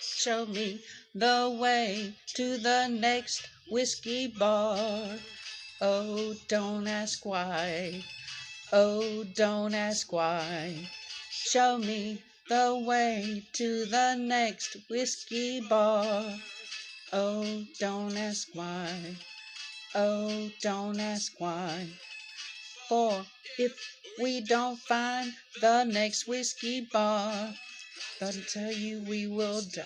Show me the way to the next whiskey bar. Oh, don't ask why. Oh, don't ask why. Show me the way to the next whiskey bar. Oh, don't ask why. Oh, don't ask why. For if we don't find the next whiskey bar, I tell you we will die.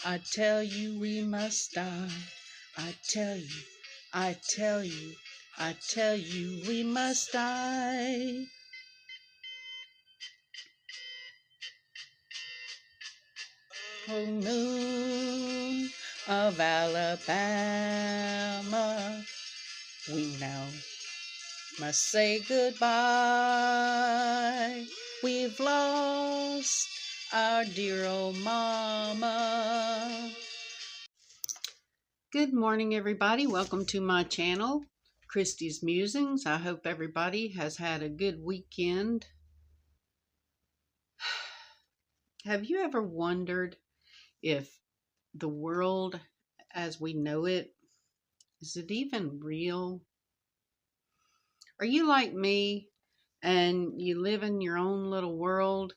I tell you we must die. I tell you, I tell you, I tell you we must die. Oh, moon of Alabama, we now must say goodbye. We've lost our dear old mama. Good morning, everybody. Welcome to my channel, Christy's Musings. I hope everybody has had a good weekend. Have you ever wondered if the world as we know it, is it even real? Are you like me and you live in your own little world,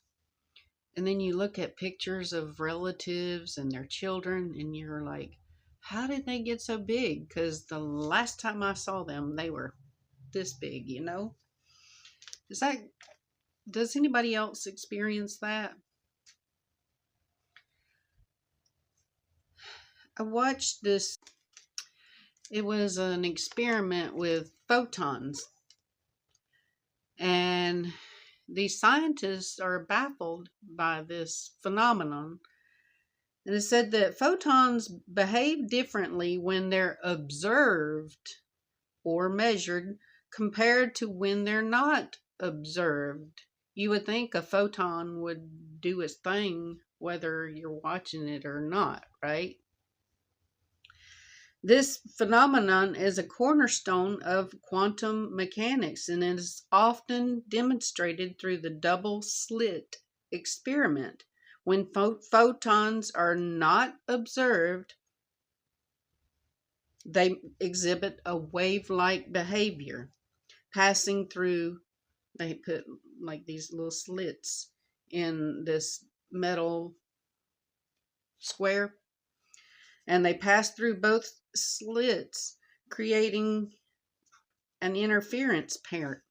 and then you look at pictures of relatives and their children and you're like, how did they get so big? Because the last time I saw them, they were this big, you know? Does anybody else experience that? I watched this. It was an experiment with photons. And these scientists are baffled by this phenomenon. And it said that photons behave differently when they're observed or measured compared to when they're not observed. You would think a photon would do its thing whether you're watching it or not, right? This phenomenon is a cornerstone of quantum mechanics and is often demonstrated through the double slit experiment. When photons are not observed, they exhibit a wave-like behavior, passing through, they put like these little slits in this metal square, and they pass through both slits, creating an interference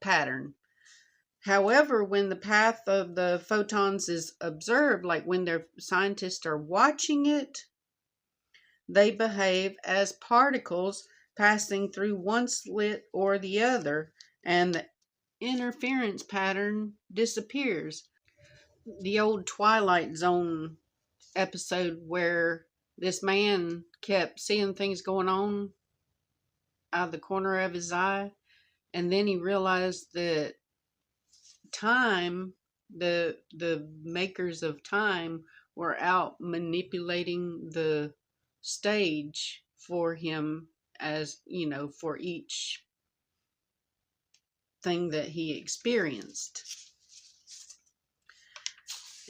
pattern. However, when the path of the photons is observed, like when their scientists are watching it, they behave as particles passing through one slit or the other, and the interference pattern disappears. The old Twilight Zone episode where this man kept seeing things going on out of the corner of his eye, and then he realized that time, the makers of time, were out manipulating the stage for him, as you know, for each thing that he experienced.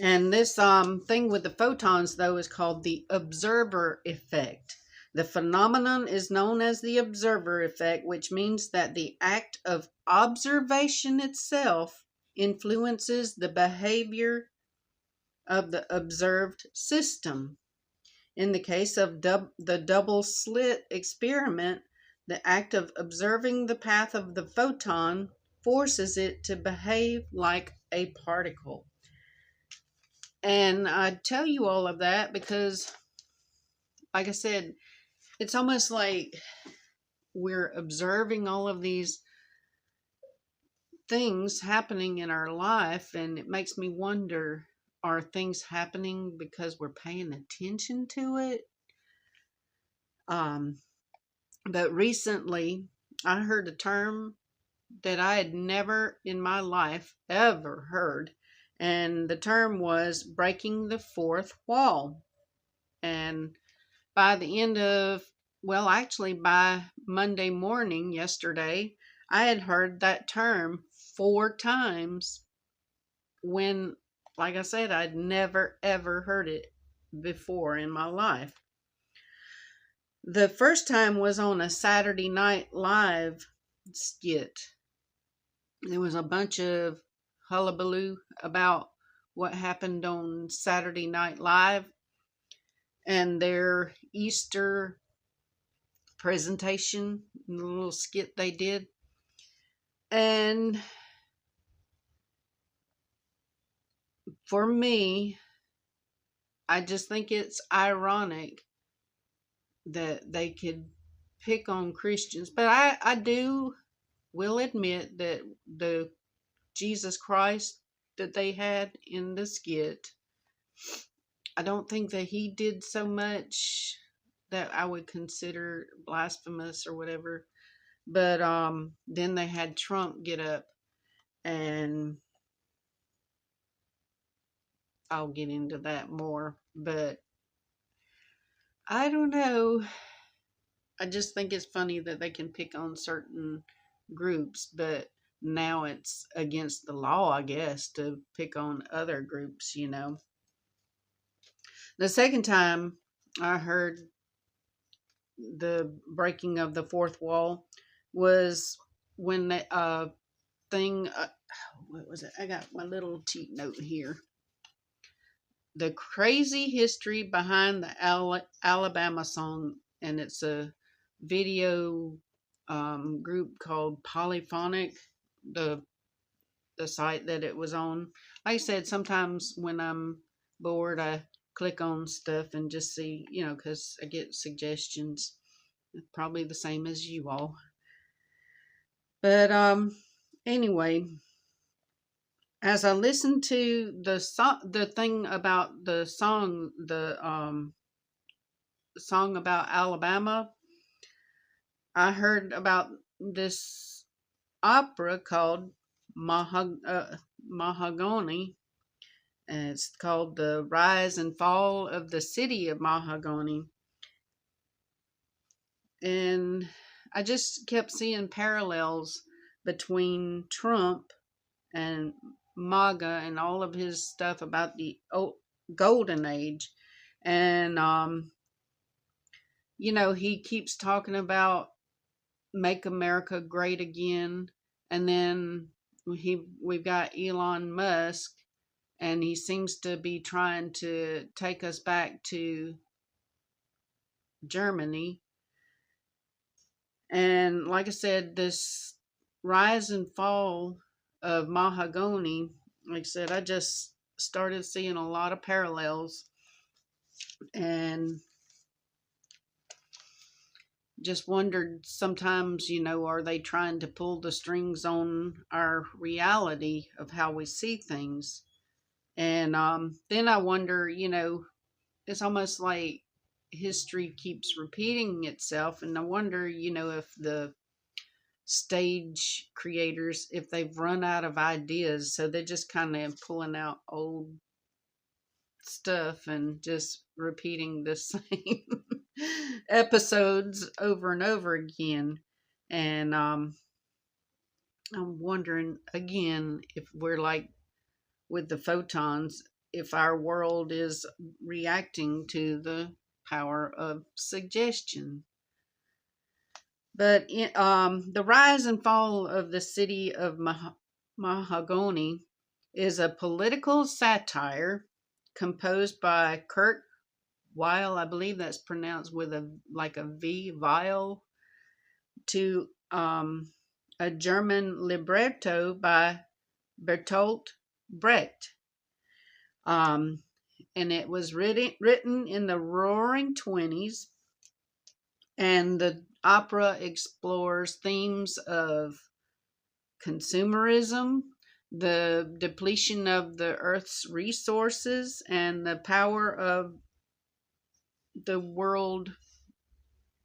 And this thing with the photons, though, is called the observer effect. The phenomenon is known as the observer effect, which means that the act of observation itself influences the behavior of the observed system. In the case of the double slit experiment, the act of observing the path of the photon forces it to behave like a particle. And I tell you all of that because, like I said, it's almost like we're observing all of these things happening in our life, and it makes me wonder, are things happening because we're paying attention to it? But recently, I heard a term that I had never in my life ever heard, and the term was breaking the fourth wall. And by the end of, well, actually by Monday morning yesterday, I had heard that term 4 times when, like I said, I'd never ever heard it before in my life. The first time was on a Saturday Night Live skit. There was a bunch of hullabaloo about what happened on Saturday Night Live and their Easter presentation, the little skit they did. And for me, I just think it's ironic that they could pick on Christians. But I will admit that the Jesus Christ that they had in the skit, I don't think that he did so much that I would consider blasphemous or whatever. But then they had Trump get up, and I'll get into that more. But I don't know. I just think it's funny that they can pick on certain groups, but now it's against the law, I guess, to pick on other groups, you know. The second time I heard the breaking of the fourth wall was when the thing, what was it? I got my little cheat note here. The crazy history behind the Alabama song, and it's a video group called Polyphonic, the site that it was on. Like I said, sometimes when I'm bored, I click on stuff and just see, you know, because I get suggestions. Probably the same as you all. But anyway, as I listened to the thing about the song about Alabama, I heard about this opera called Mahagonney. And it's called The Rise and Fall of the City of Mahagonney. And I just kept seeing parallels between Trump and MAGA and all of his stuff about the golden age. And, you know, he keeps talking about make America great again. And then we've got Elon Musk, and he seems to be trying to take us back to Germany. And like I said, this rise and fall of Mahagonney, like I said, I just started seeing a lot of parallels, and just wondered sometimes, you know, are they trying to pull the strings on our reality of how we see things? And then I wonder, you know, it's almost like history keeps repeating itself, and I wonder, you know, if the stage creators, if they've run out of ideas, so they're just kind of pulling out old stuff and just repeating the same episodes over and over again. And I'm wondering again if we're like with the photons, if our world is reacting to the power of suggestion. But the rise and fall of the city of Mahagonney is a political satire composed by Kurt Weill. I believe that's pronounced with a V, Weill, to a German libretto by Bertolt Brecht. And it was written in the Roaring '20s, and the opera explores themes of consumerism, the depletion of the earth's resources, and the power of the world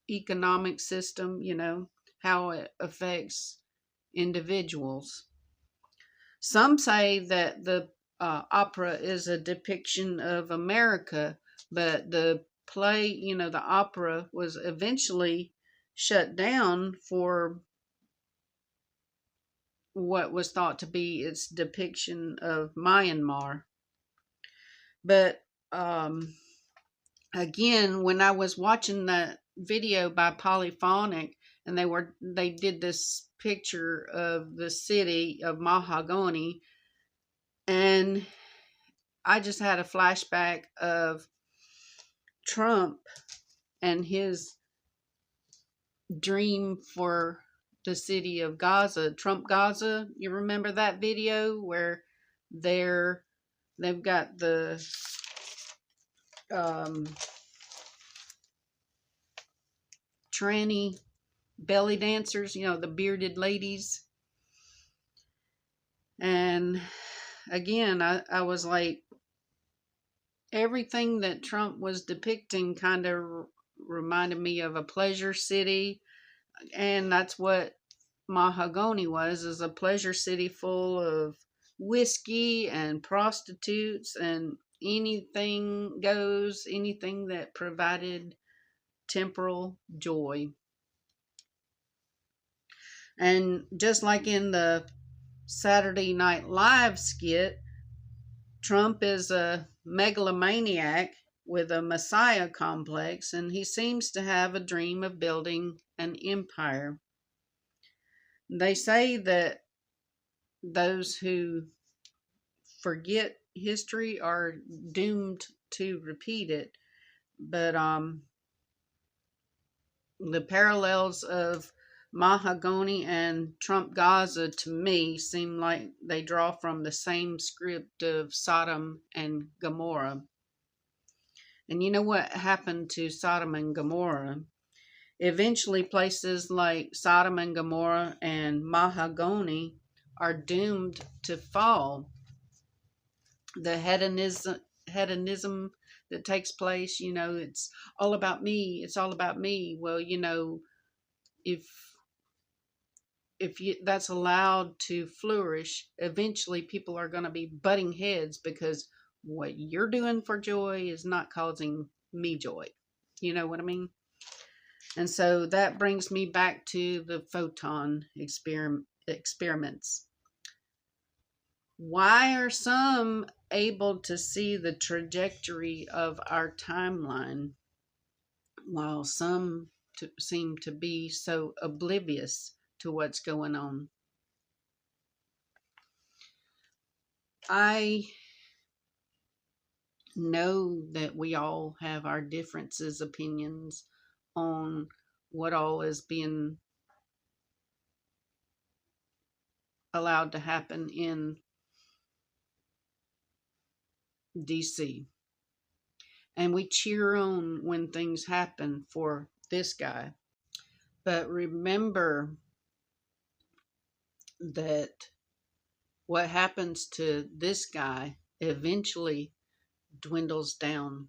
economic system, you know, how it affects individuals. Some say that the opera is a depiction of America, but the play, you know, the opera was eventually shut down for what was thought to be its depiction of Myanmar. But again, when I was watching that video by Polyphonic, and they did this picture of the city of Mahagonney, and I just had a flashback of Trump and his dream for the city of Gaza, Trump Gaza. You remember that video where they've got the tranny belly dancers, the bearded ladies. And again, I was like, everything that Trump was depicting kind of reminded me of a pleasure city. And that's what Mahagonney is a pleasure city full of whiskey and prostitutes and anything goes, anything that provided temporal joy. And just like in the Saturday Night Live skit, Trump is a megalomaniac with a messiah complex, and he seems to have a dream of building an empire. They say that those who forget history are doomed to repeat it, but the parallels of Mahagonney and Trump Gaza to me seem like they draw from the same script of Sodom and Gomorrah. And you know what happened to Sodom and Gomorrah? Eventually, places like Sodom and Gomorrah and Mahagonney are doomed to fall. The hedonism that takes place, it's all about me. It's all about me. Well, if that's allowed to flourish, eventually people are going to be butting heads because what you're doing for joy is not causing me joy. You know what I mean? And so that brings me back to the photon experiments. Why are some able to see the trajectory of our timeline while some seem to be so oblivious to what's going on? I know that we all have our differences, opinions on what all is being allowed to happen in DC. And we cheer on when things happen for this guy. But remember that what happens to this guy eventually dwindles down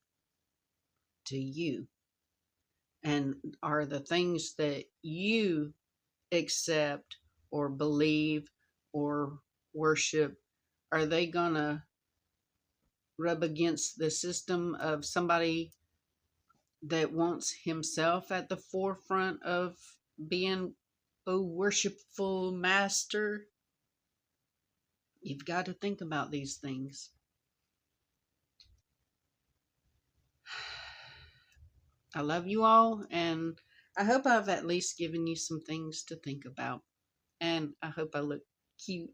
to you. And are the things that you accept or believe or worship, are they gonna rub against the system of somebody that wants himself at the forefront of being a worshipful master? You've got to think about these things. I love you all, and I hope I've at least given you some things to think about. And I hope I look cute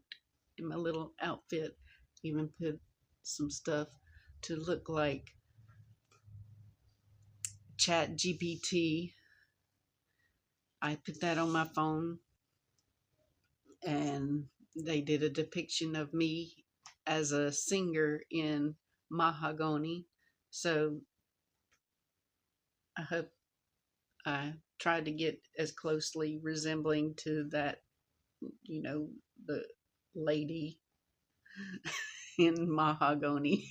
in my little outfit. Even put some stuff to look like Chat GPT. I put that on my phone, and they did a depiction of me as a singer in Mahagonney. So I hope I tried to get as closely resembling to that, the lady in Mahagonney.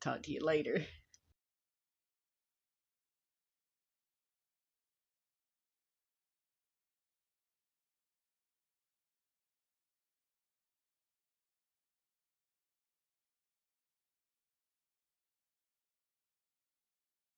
Talk to you later.